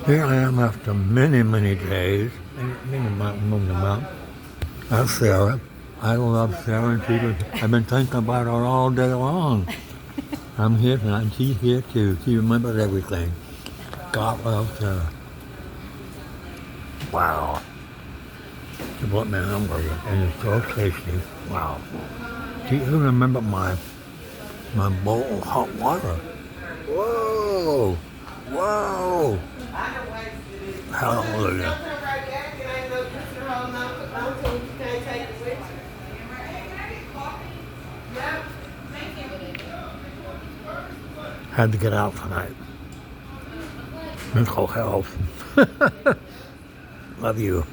Here I am after many, many days, many months. That's Sarah. I love Sarah, and I've been thinking about her all day long. I'm here tonight, and she's here too. She remembers everything. God loves Sarah. Wow. She brought me a hamburger, and it's so tasty. Wow. She even remembered my bowl of hot water. Whoa! Whoa! Hallelujah. Had to get out tonight. Mental health. Love you.